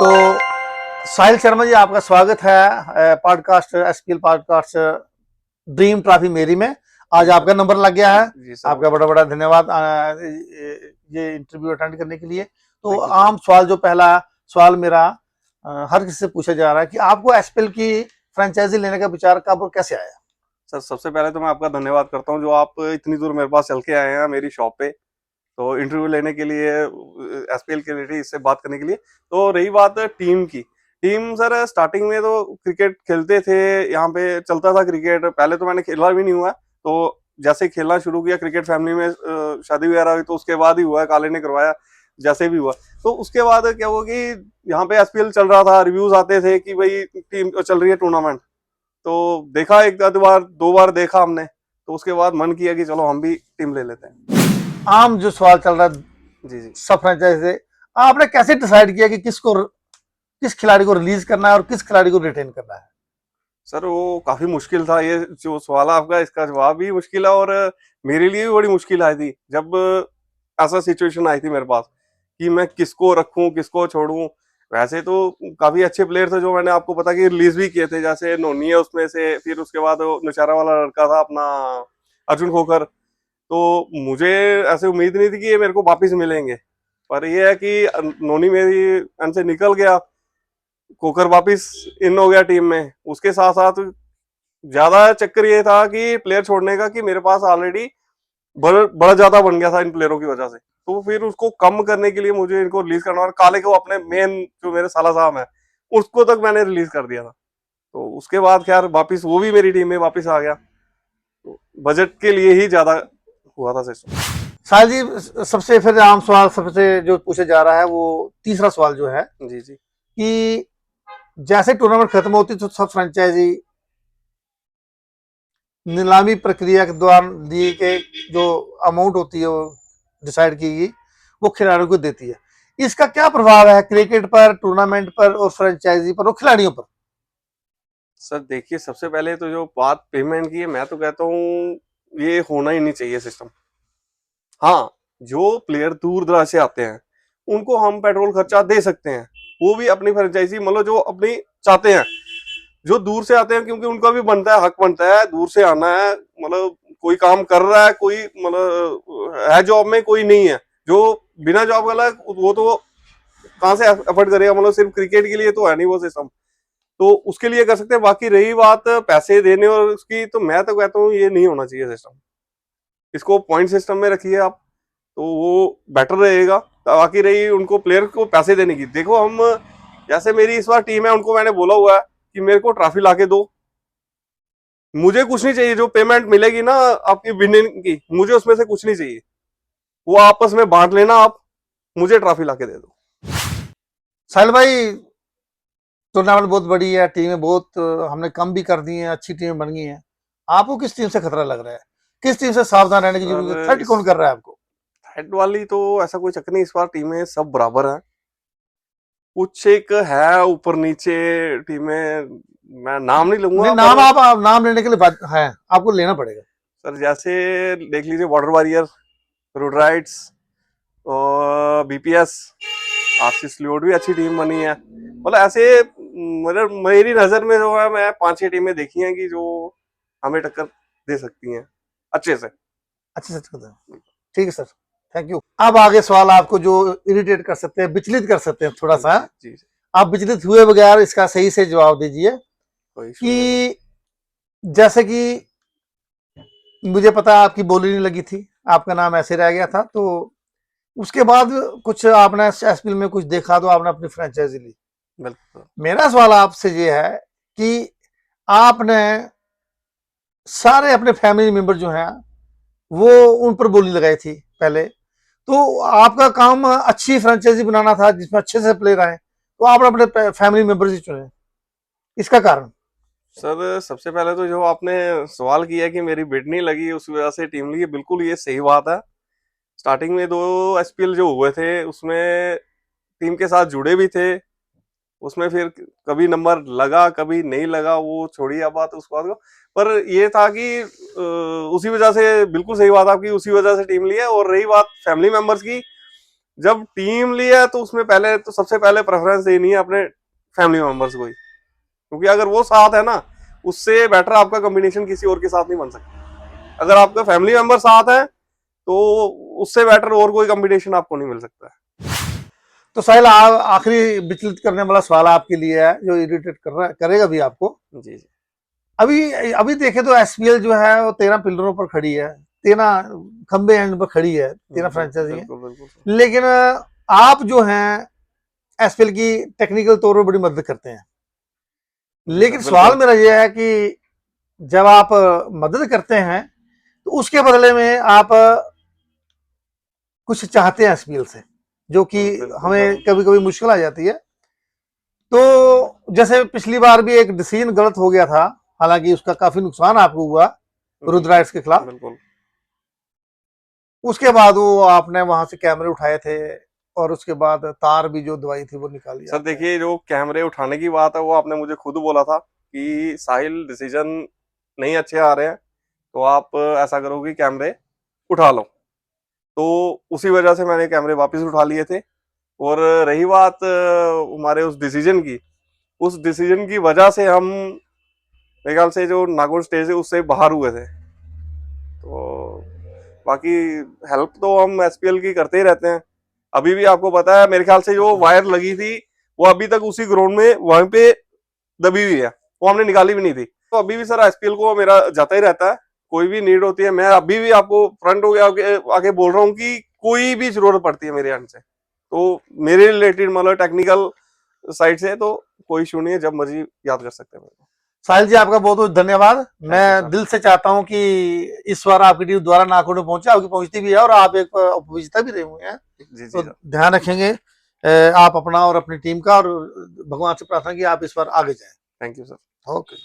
तो साहिल शर्मा जी, आपका स्वागत है podcast SPL podcast dream trophy मेरी में। आज आपका नंबर लग गया है। जी सर, आपका बड़ा बड़ा धन्यवाद ये इंटरव्यू अटेंड करने के लिए। तो थैंक यू आम सवाल, जो पहला सवाल मेरा हर किसी से पूछा जा रहा है कि आपको एसपीएल की फ्रेंचाइजी लेने का विचार कब और कैसे आया? सर। सबसे पहले तो मैं आपका धन्यवाद करता हूं जो आप इतनी दूर मेरे पास चल के आए हैं मेरी शॉप पे, तो इंटरव्यू लेने के लिए, एसपीएल के लिए, इससे बात करने के लिए। तो रही बात टीम की, टीम सर स्टार्टिंग में तो क्रिकेट खेलते थे, यहाँ पे चलता था क्रिकेट। पहले तो मैंने खेला भी नहीं हुआ, तो जैसे खेलना शुरू किया क्रिकेट फैमिली में, शादी वगैरह हुई तो उसके बाद ही हुआ, काले ने करवाया जैसे भी हुआ। तो उसके बाद क्या हुआ कि यहाँ पे एसपीएल चल रहा था, रिव्यूज आते थे कि भाई टीम चल रही है टूर्नामेंट। तो देखा, एक आध बार दो बार देखा हमने, तो उसके बाद मन किया कि चलो हम भी टीम ले लेते हैं। आम जो सवाल चल रहा है जी जी सब फ्रेंचाइजी से, आपने कैसे डिसाइड किया कि किस खिलाड़ी को रिलीज करना है और किस खिलाड़ी को रिटेन करना है? सर, वो काफी मुश्किल था। ये जो सवाल है आपका, इसका जवाब भी मुश्किल है, और मेरे लिए भी बड़ी मुश्किल आई थी जब ऐसा सिचुएशन आई थी मेरे पास कि मैं किसको रखूं किसको छोड़ूं। वैसे तो काफी अच्छे प्लेयर थे जो मैंने आपको पता कि रिलीज भी किए थे, जैसे नोनी है उसमें से, फिर उसके बाद वो नौशहरा वाला लड़का था अपना अर्जुन खोखर। तो मुझे ऐसे उम्मीद नहीं थी कि ये मेरे को वापिस मिलेंगे, पर ये है कि नोनी मेरी एंड से निकल गया, खोखर वापिस इन हो गया टीम में। उसके साथ साथ ज्यादा चक्कर ये था कि प्लेयर छोड़ने का कि मेरे पास ऑलरेडी बड़ा ज्यादा बन गया था इन प्लेयरों की वजह से। तो फिर उसको कम करने के लिए मुझे इनको रिलीज करना, और काले को अपने मेन जो मेरे साला साहब है उसको तक मैंने रिलीज कर दिया था। तो उसके बाद खैर वापिस वो भी मेरी टीम में वापिस आ गया। तो बजट के लिए ही ज्यादा हुआ था सिस्टम। साहिल जी, सबसे फिर आम सवाल सबसे जो पूछा जा रहा है, वो तीसरा सवाल जो है जी जी कि जैसे टूर्नामेंट खत्म होती तो सब फ्रेंचाइजी नीलामी प्रक्रिया के दौरान दिए के जो अमाउंट होती है वो डिसाइड की गई, वो खिलाड़ियों को देती है। इसका क्या प्रभाव है क्रिकेट पर, टूर्नामेंट पर और फ्रेंचाइजी पर और खिलाड़ियों पर? सर, देखिए, सबसे पहले तो जो बात पेमेंट की है, मैं तो कहता हूँ ये होना ही नहीं चाहिए सिस्टम। हाँ, जो प्लेयर दूर दराज से आते हैं उनको हम पेट्रोल खर्चा दे सकते हैं, वो भी अपनी फ्रेंचाइजी, मतलब जो अपनी चाहते हैं। जो दूर से आते हैं, क्योंकि उनका भी बनता है, हक बनता है, दूर से आना है, मतलब कोई काम कर रहा है, कोई मतलब है जॉब में, कोई नहीं है। जो बिना जॉब वाला है वो तो कहाँ से एफर्ट करेगा, मतलब सिर्फ क्रिकेट के लिए तो है नहीं वो सिस्टम। तो उसके लिए कर सकते हैं। बाकी रही बात पैसे देने और उसकी, तो मैं तो कहता हूँ ये नहीं होना चाहिए सिस्टम। इसको पॉइंट सिस्टम में रखिए आप, तो वो बेटर रहेगा। बाकी रही उनको प्लेयर को पैसे देने की, देखो हम, जैसे मेरी इस बार टीम है, उनको मैंने बोला हुआ है कि मेरे को ट्रॉफी लाके दो। मुझे कुछ नहीं चाहिए, जो पेमेंट मिलेगी ना आपकी विनिंग की, मुझे उसमें से कुछ नहीं चाहिए, वो आपस में बांट लेना आप, मुझे ट्रॉफी लाके दे दो। साहिल भाई, टूर्नामेंट बहुत बड़ी है, टीमें बहुत हमने कम भी कर दी हैं, अच्छी टीमें बन गई हैं। आपको किस टीम से खतरा लग रहा है? किस टीम से सावधान रहने की जरूरत है? सर, थ्रेट इस कौन कर रहा है आपको? हेड वाली तो ऐसा कोई चक्कर नहीं, इस बार टीमें सब बराबर है। कुछ एक है ऊपर नीचे टीमें, मैं नाम नहीं नहीं, लूंगा, नाम पर आप नाम लेने के लिए है, आपको लेना पड़ेगा। सर जैसे देख लीजिए, बॉर्डर वॉरियर, रोडराइट्स, और बीपीएस, आरसी स्लूट भी अच्छी टीम बनी है। मतलब ऐसे, मतलब मेरी नजर में जो है, मैं 5-6 टीमें देखी हैं कि जो हमें टक्कर दे सकती हैं अच्छे से। अच्छे से करते हैं। ठीक है सर, थैंक यू। अब आगे सवाल आपको जो इरिटेट कर सकते हैं, विचलित कर सकते हैं थोड़ा सा। जी जी जी, आप विचलित हुए बगैर इसका सही से जवाब दीजिए कोई इशू नहीं है। कि जैसे कि मुझे पता है आपकी बोली नहीं लगी थी, आपका नाम ऐसे रह गया था, तो उसके बाद कुछ आपने एसपीएल में कुछ देखा तो आपने अपनी फ्रेंचाइजी ली। बिल्कुल। मेरा सवाल आपसे ये है कि आपने सारे अपने फैमिली मेंबर जो हैं वो उन पर बोली लगाई थी पहले, तो आपका काम अच्छी फ्रेंचाइजी बनाना था जिसमें अच्छे से प्लेयर आए, तो आपने अपने फैमिली मेंबर्स ही चुने। इसका कारण? सर, सबसे पहले तो जो आपने सवाल किया कि मेरी बिड नहीं लगी उस वजह से टीम ली, बिल्कुल ये सही बात है। स्टार्टिंग में 2 एसपीएल जो हुए थे उसमें टीम के साथ जुड़े भी थे, उसमें फिर कभी नंबर लगा कभी नहीं लगा, वो छोड़िए अब बात उस बात को। पर ये था कि उसी वजह से, बिल्कुल सही बात आपकी, उसी वजह से टीम ली है। और रही बात फैमिली मेंबर्स की, जब टीम लिया तो उसमें पहले तो सबसे पहले प्रेफरेंस देनी है अपने फैमिली मेंबर्स को ही, क्योंकि अगर वो साथ है ना, उससे बेटर आपका कॉम्बिनेशन किसी और के साथ नहीं बन सकता। अगर आपका फैमिली मेंबर साथ है तो उससे बेटर और कोई कॉम्बिनेशन आपको नहीं मिल सकता है। तो साहिल, आखिरी विचलित करने वाला सवाल आपके लिए है, जो इरिटेट कर रहा करेगा भी आपको। जी जी। अभी अभी देखे तो एसपीएल जो है वो 13 पिलरों पर खड़ी है, 13 खंबे एंड पर खड़ी है, 13 फ्रेंचाइजी है। बिल्कुल बिल्कुल सर। लेकिन आप जो हैं एसपीएल की टेक्निकल तौर पर बड़ी मदद करते हैं। जी लेकिन सर, सवाल बिल्कुल। मेरा यह है कि जब आप मदद करते हैं तो उसके बदले में आप कुछ चाहते हैं एसपीएल से, जो कि बिल्कुल हमें सर। कभी कभी मुश्किल आ जाती है। तो जैसे पिछली बार भी एक डिसीजन गलत हो गया था, हालांकि उसका काफी नुकसान आपको हुआ रुद्राइट्स के खिलाफ। बिल्कुल। उसके बाद वो आपने वहां से कैमरे उठाए थे, और उसके बाद तार भी जो दवाई थी वो निकाली सर आपने। देखिए, जो कैमरे उठाने की बात है वो आपने मुझे खुद बोला था कि साहिल डिसीजन नहीं अच्छे आ रहे हैं, तो आप ऐसा करो कि कैमरे उठा लो। तो उसी वजह से मैंने कैमरे वापस उठा लिए थे। और रही बात हमारे उस डिसीजन की, उस डिसीजन की वजह से हम, मेरे ख्याल से जो नागौर स्टेज है उससे बाहर हुए थे। तो बाकी हेल्प तो हम एसपीएल की करते ही रहते हैं। अभी भी आपको पता है, मेरे ख्याल से जो वायर लगी थी वो अभी तक उसी ग्राउंड में वहीं पे दबी हुई है, वो हमने निकाली भी नहीं थी। तो अभी भी सर एसपीएल को मेरा जाता ही रहता है, कोई भी नीड होती है मैं अभी भी आपको फ्रंट हो गया आके बोल रहा हूँ कि कोई भी जरूरत पड़ती है मेरे एंड से, तो मेरे रिलेटेड मतलब टेक्निकल साइड से तो कोई इशू नहीं है, जब मर्जी याद कर सकते हैं मेरे को। साहिल जी, आपका बहुत बहुत धन्यवाद। थैंक यू मैं सर। दिल से चाहता हूं कि इस बार आपकी टीम द्वारा नागौर में पहुंचे, आपकी पहुंचती भी है, और आप एक उपविजेता भी रहे हुए हैं। जी तो जी सर। ध्यान रखेंगे आप अपना और अपनी टीम का, और भगवान से प्रार्थना कि आप इस बार आगे जाएं। Thank you sir. ओके।